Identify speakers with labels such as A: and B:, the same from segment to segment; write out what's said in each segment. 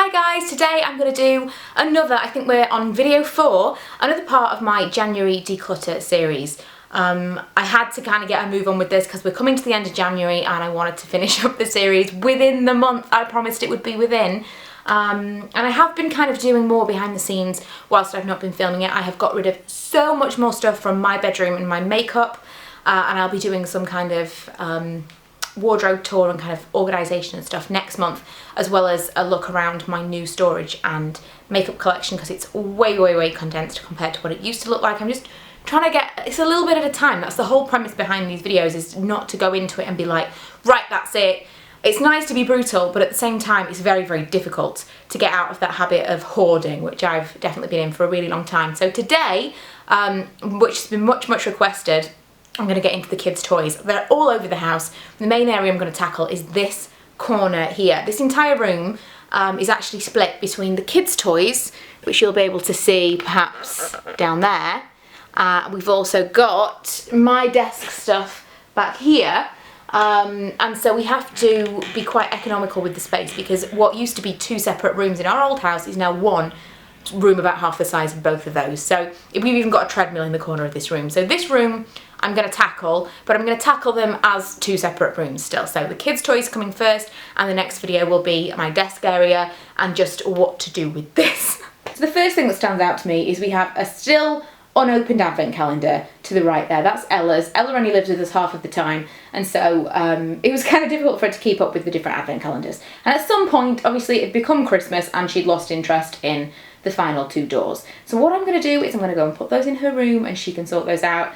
A: Hi guys, today I'm going to do another, I think we're on video 4, another part of my January declutter series. I had to kind of get a move on with this because we're coming to the end of January and I wanted to finish up the series within the month I promised it would be within. And I have been kind of doing more behind the scenes whilst I've not been filming it. I have got rid of so much more stuff from my bedroom and my makeup, and I'll be doing some kind of wardrobe tour and kind of organisation and stuff next month, as well as a look around my new storage and makeup collection because it's way condensed compared to what it used to look like. I'm just trying to get, it's a little bit at a time. That's the whole premise behind these videos, is not to go into it and be like, right, that's it. It's nice to be brutal, but at the same time it's very difficult to get out of that habit of hoarding, which I've definitely been in for a really long time. So today, which has been much requested, I'm going to get into the kids' toys. They're all over the house. The main area I'm going to tackle is this corner here. This entire room is actually split between the kids' toys, which you'll be able to see perhaps down there. We've also got my desk stuff back here. And so we have to be quite economical with the space, because what used to be 2 separate rooms in our old house is now 1 room about half the size of both of those. So we've even got a treadmill in the corner of this room. So this room I'm going to tackle, but I'm going to tackle them as 2 separate rooms still. So the kids' toys coming first, and the next video will be my desk area and just what to do with this. So the first thing that stands out to me is we have a still unopened advent calendar to the right there. That's Ella's. Ella only lives with us half of the time, and so it was kind of difficult for her to keep up with the different advent calendars. And at some point, obviously, it'd become Christmas and she'd lost interest in the final 2 doors. So what I'm going to do is I'm going to go and put those in her room and she can sort those out.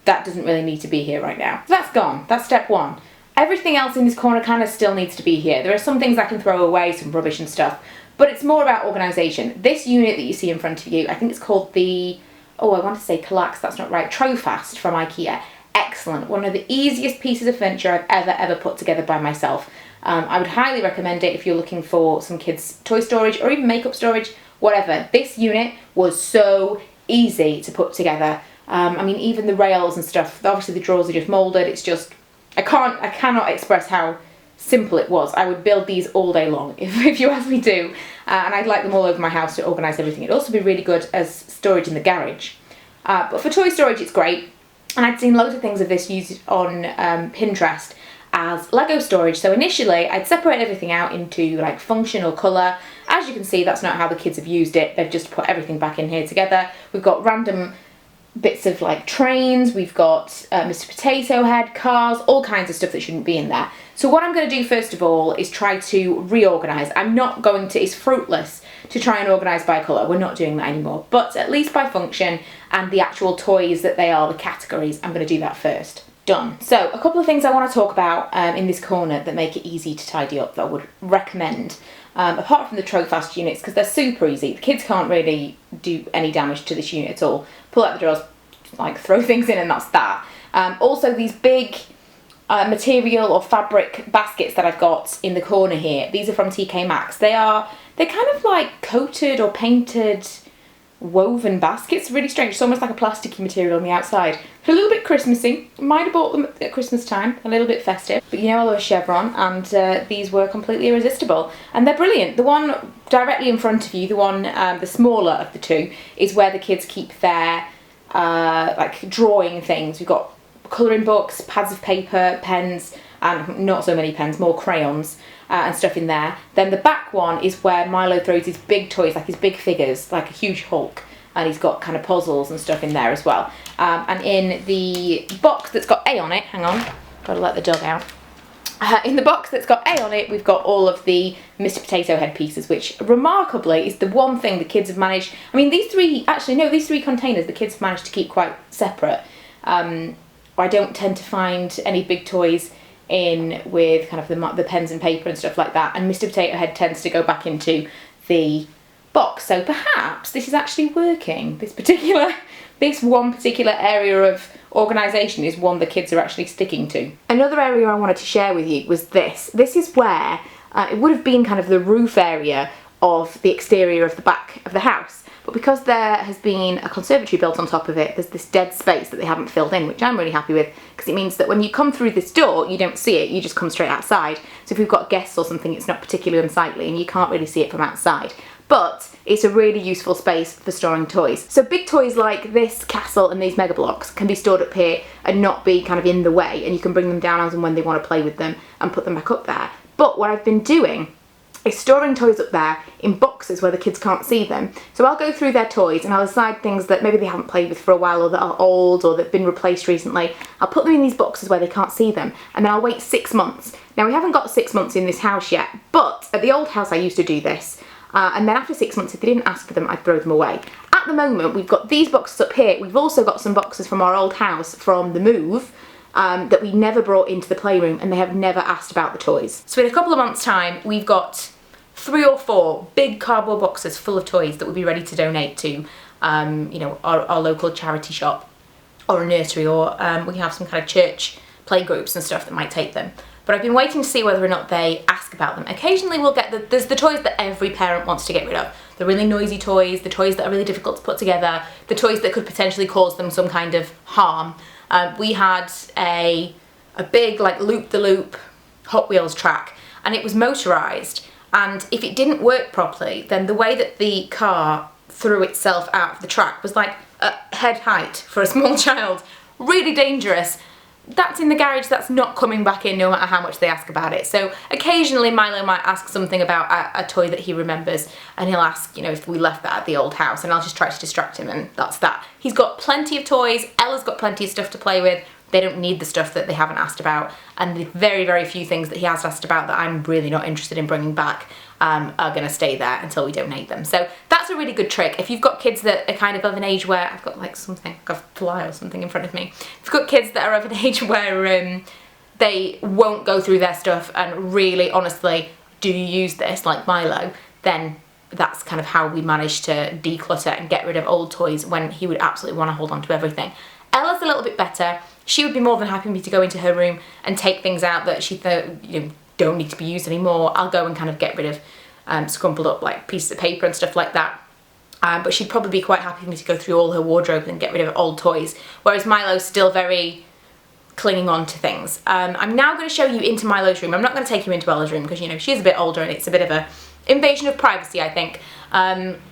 A: That doesn't really need to be here right now. So that's gone. That's step 1. Everything else in this corner kind of still needs to be here. There are some things I can throw away, some rubbish and stuff, but it's more about organisation. This unit that you see in front of you, I think it's called the, I want to say Collab, that's not right, Trofast from IKEA. Excellent. One of the easiest pieces of furniture I've ever put together by myself. I would highly recommend it if you're looking for some kids' toy storage or even makeup storage, whatever. This unit was so easy to put together. I mean, even the rails and stuff, obviously the drawers are just moulded. It's just, I cannot express how simple it was. I would build these all day long if you ask me to, and I'd like them all over my house to organise everything. It'd also be really good as storage in the garage. But for toy storage it's great, and I'd seen loads of things of this used on Pinterest as Lego storage. So initially I'd separate everything out into like function or colour. As you can see, that's not how the kids have used it. They've just put everything back in here together. We've got random bits of like trains, we've got Mr. Potato Head, cars, all kinds of stuff that shouldn't be in there. So what I'm going to do first of all is try to reorganise. I'm not going to, it's fruitless to try and organise by colour, we're not doing that anymore, but at least by function and the actual toys that they are, the categories, I'm going to do that first. Done. So a couple of things I want to talk about in this corner that make it easy to tidy up that I would recommend. Apart from the Trofast units, because they're super easy. The kids can't really do any damage to this unit at all. Pull out the drawers, like throw things in, and that's that. Also these big material or fabric baskets that I've got in the corner here, these are from TK Maxx. They're kind of like coated or painted woven baskets. Really strange. It's almost like a plasticky material on the outside. They're a little bit Christmassy. Might have bought them at Christmas time. A little bit festive. But you know, I love a chevron, and these were completely irresistible. And they're brilliant. The one directly in front of you, the one, the smaller of the 2, is where the kids keep their like drawing things. We've got colouring books, pads of paper, pens, and not so many pens, more crayons and stuff in there. Then the back one is where Milo throws his big toys, like his big figures, like a huge Hulk, and he's got kind of puzzles and stuff in there as well. And in the box that's got A on it, hang on, gotta let the dog out. In the box that's got A on it, we've got all of the Mr. Potato Head pieces, which remarkably is the one thing the kids have managed. I mean, these 3 containers the kids have managed to keep quite separate. I don't tend to find any big toys in with kind of the pens and paper and stuff like that, and Mr. Potato Head tends to go back into the box. So perhaps this is actually working. This one particular area of organisation is one the kids are actually sticking to. Another area I wanted to share with you was this. This is where it would have been kind of the roof area of the exterior of the back of the house. but because there has been a conservatory built on top of it, there's this dead space that they haven't filled in, which I'm really happy with, because it means that when you come through this door, you don't see it, you just come straight outside. So if we've got guests or something, it's not particularly unsightly and you can't really see it from outside. But it's a really useful space for storing toys. So big toys like this castle and these mega blocks can be stored up here and not be kind of in the way, and you can bring them down as and when they want to play with them and put them back up there. But what I've been doing is storing toys up there in boxes where the kids can't see them. So I'll go through their toys and I'll decide things that maybe they haven't played with for a while, or that are old, or that have been replaced recently. I'll put them in these boxes where they can't see them, and then I'll wait 6 months. Now, we haven't got 6 months in this house yet, but at the old house I used to do this. And then after 6 months, if they didn't ask for them, I'd throw them away. At the moment, we've got these boxes up here. We've also got some boxes from our old house from the move that we never brought into the playroom, and they have never asked about the toys. So in a couple of months' time, we've got 3 or 4 big cardboard boxes full of toys that would be ready to donate to, you know, our local charity shop or a nursery, or we have some kind of church play groups and stuff that might take them. But I've been waiting to see whether or not they ask about them. Occasionally we'll get there's the toys that every parent wants to get rid of. The really noisy toys, the toys that are really difficult to put together, the toys that could potentially cause them some kind of harm. We had a big like loop-the-loop Hot Wheels track, and it was motorised, and if it didn't work properly, then the way that the car threw itself out of the track was like head height for a small child. Really dangerous. That's in the garage, that's not coming back in no matter how much they ask about it. So occasionally Milo might ask something about a toy that he remembers, and he'll ask, you know, if we left that at the old house, and I'll just try to distract him, and that's that. He's got plenty of toys, Ella's got plenty of stuff to play with. They don't need the stuff that they haven't asked about, and the very, very few things that he has asked about that I'm really not interested in bringing back are going to stay there until we donate them. So that's a really good trick. If you've got kids that are kind of an age where, I've got like something, like a fly or something in front of me. If you've got kids that are of an age where they won't go through their stuff and really honestly, do you use this, like Milo, then that's kind of how we manage to declutter and get rid of old toys when he would absolutely want to hold on to everything. Ella's a little bit better. She would be more than happy for me to go into her room and take things out that she don't need to be used anymore. I'll go and kind of get rid of scrumpled up like pieces of paper and stuff like that. But she'd probably be quite happy for me to go through all her wardrobe and get rid of old toys. Whereas Milo's still very clinging on to things. I'm now going to show you into Milo's room. I'm not going to take you into Ella's room because, you know, she's a bit older and it's a bit of a invasion of privacy, I think, when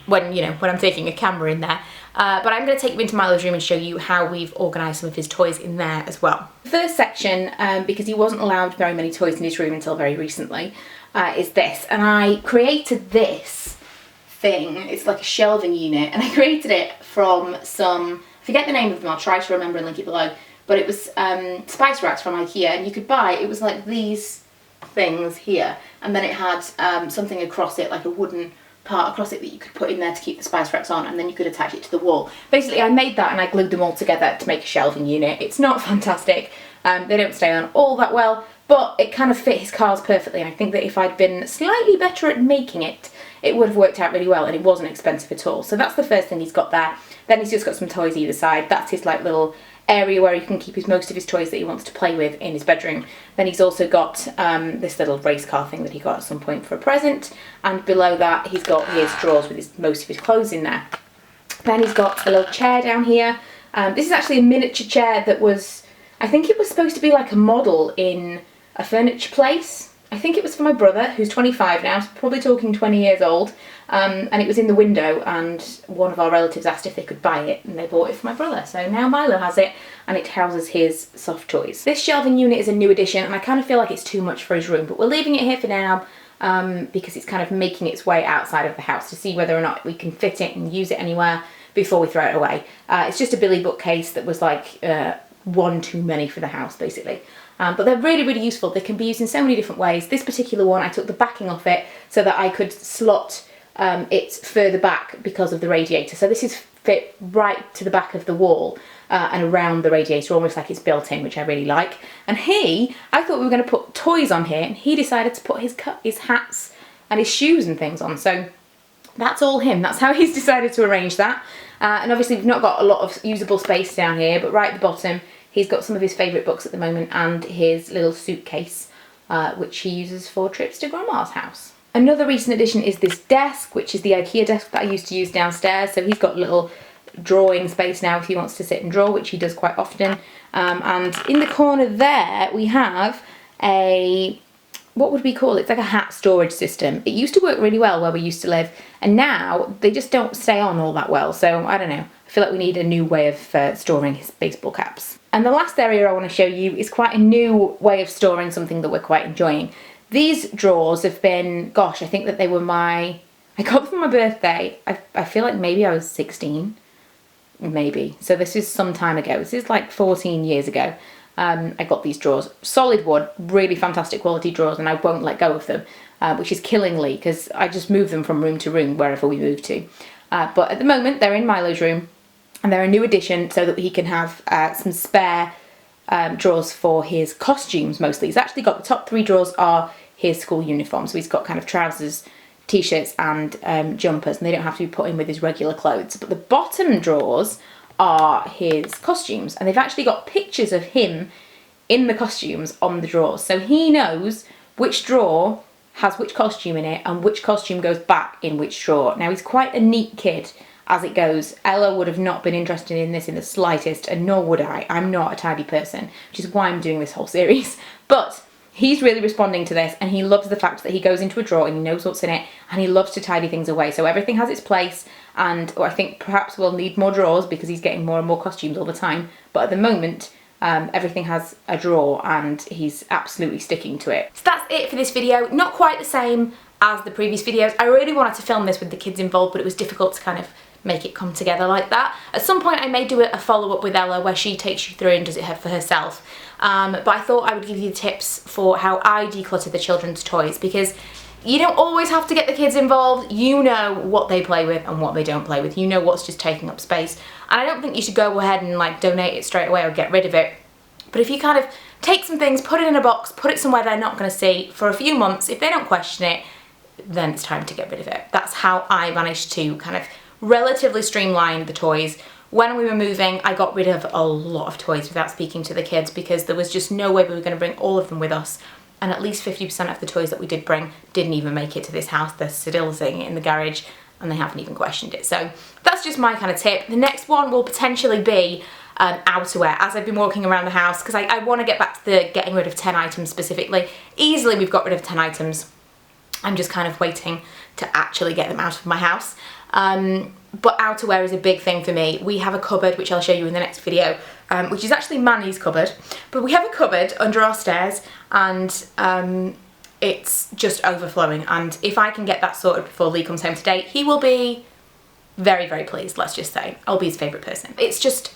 A: I'm taking a camera in there. But I'm going to take you into Milo's room and show you how we've organised some of his toys in there as well. The first section, because he wasn't allowed very many toys in his room until very recently, is this. And I created this thing. It's like a shelving unit, and I created it from some, I forget the name of them, I'll try to remember and link it below, but it was spice racks from IKEA, and you could buy, it was like these things here, and then it had something across it, like a wooden part across it that you could put in there to keep the spice racks on, and then you could attach it to the wall. Basically, I made that and I glued them all together to make a shelving unit. It's not fantastic, they don't stay on all that well, but it kind of fit his cars perfectly, and I think that if I'd been slightly better at making it, it would have worked out really well, and it wasn't expensive at all. So that's the first thing he's got there. Then he's just got some toys either side. That's his like little area where he can keep most of his toys that he wants to play with in his bedroom. Then he's also got this little race car thing that he got at some point for a present, and below that he's got his drawers with most of his clothes in there. Then he's got a little chair down here. This is actually a miniature chair that was, I think it was supposed to be like a model in a furniture place. I think it was for my brother, who's 25 now, so probably talking 20 years old, and it was in the window, and one of our relatives asked if they could buy it, and they bought it for my brother. So now Milo has it, and it houses his soft toys. This shelving unit is a new addition, and I kind of feel like it's too much for his room, but we're leaving it here for now, because it's kind of making its way outside of the house to see whether or not we can fit it and use it anywhere before we throw it away. It's just a Billy bookcase that was like one too many for the house, basically. But they're really, really useful. They can be used in so many different ways. This particular one, I took the backing off it so that I could slot it further back because of the radiator. So this is fit right to the back of the wall and around the radiator, almost like it's built in, which I really like. And I thought we were going to put toys on here, and he decided to put his hats and his shoes and things on. So that's all him. That's how he's decided to arrange that. And obviously we've not got a lot of usable space down here, but right at the bottom, he's got some of his favourite books at the moment and his little suitcase, which he uses for trips to Grandma's house. Another recent addition is this desk, which is the IKEA desk that I used to use downstairs. So he's got a little drawing space now if he wants to sit and draw, which he does quite often. And in the corner there, we have a, what would we call it? It's like a hat storage system. It used to work really well where we used to live, and now they just don't stay on all that well. So I don't know. I feel like we need a new way of storing his baseball caps. And the last area I want to show you is quite a new way of storing something that we're quite enjoying. These drawers have been, gosh, I think that they were I got them for my birthday. I feel like maybe I was 16, maybe. So this is some time ago. This is like 14 years ago. I got these drawers, solid wood, really fantastic quality drawers, and I won't let go of them, which is killing Lee because I just move them from room to room wherever we move to. But at the moment they're in Milo's room, and they're a new addition so that he can have some spare drawers for his costumes mostly. He's actually got the top 3 drawers are his school uniform, so he's got kind of trousers, t-shirts and jumpers, and they don't have to be put in with his regular clothes. But the bottom drawers are his costumes, and they've actually got pictures of him in the costumes on the drawers, so he knows which drawer has which costume in it and which costume goes back in which drawer. Now he's quite a neat kid as it goes. Ella would have not been interested in this in the slightest, and nor would I. I'm not a tidy person, which is why I'm doing this whole series. But he's really responding to this, and he loves the fact that he goes into a drawer and he knows what's in it, and he loves to tidy things away. So everything has its place, and I think perhaps we'll need more drawers because he's getting more and more costumes all the time. But at the moment, everything has a drawer and he's absolutely sticking to it. So that's it for this video. Not quite the same as the previous videos. I really wanted to film this with the kids involved, but it was difficult to kind of make it come together like that. At some point I may do a follow-up with Ella where she takes you through and does it for herself. But I thought I would give you the tips for how I declutter the children's toys, because you don't always have to get the kids involved. You know what they play with and what they don't play with. You know what's just taking up space. And I don't think you should go ahead and like donate it straight away or get rid of it. But if you kind of take some things, put it in a box, put it somewhere they're not going to see for a few months, if they don't question it, then it's time to get rid of it. That's how I managed to kind of relatively streamline the toys. When we were moving, I got rid of a lot of toys without speaking to the kids because there was just no way we were going to bring all of them with us. And at least 50% of the toys that we did bring didn't even make it to this house. They're still sitting in the garage and they haven't even questioned it. So that's just my kind of tip. The next one will potentially be outerwear as I've been walking around the house, because I want to get back to the getting rid of 10 items specifically. Easily we've got rid of 10 items. I'm just kind of waiting to actually get them out of my house. But outerwear is a big thing for me. We have a cupboard, which I'll show you in the next video, which is actually Manny's cupboard. But we have a cupboard under our stairs, and it's just overflowing. And if I can get that sorted before Lee comes home today, he will be very, very pleased, let's just say. I'll be his favourite person. It's just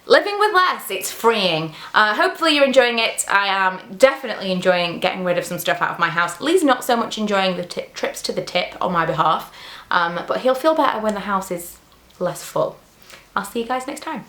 A: living with less. It's freeing. Hopefully you're enjoying it. I am definitely enjoying getting rid of some stuff out of my house. Lee's not so much enjoying the trips to the tip on my behalf. But he'll feel better when the house is less full. I'll see you guys next time.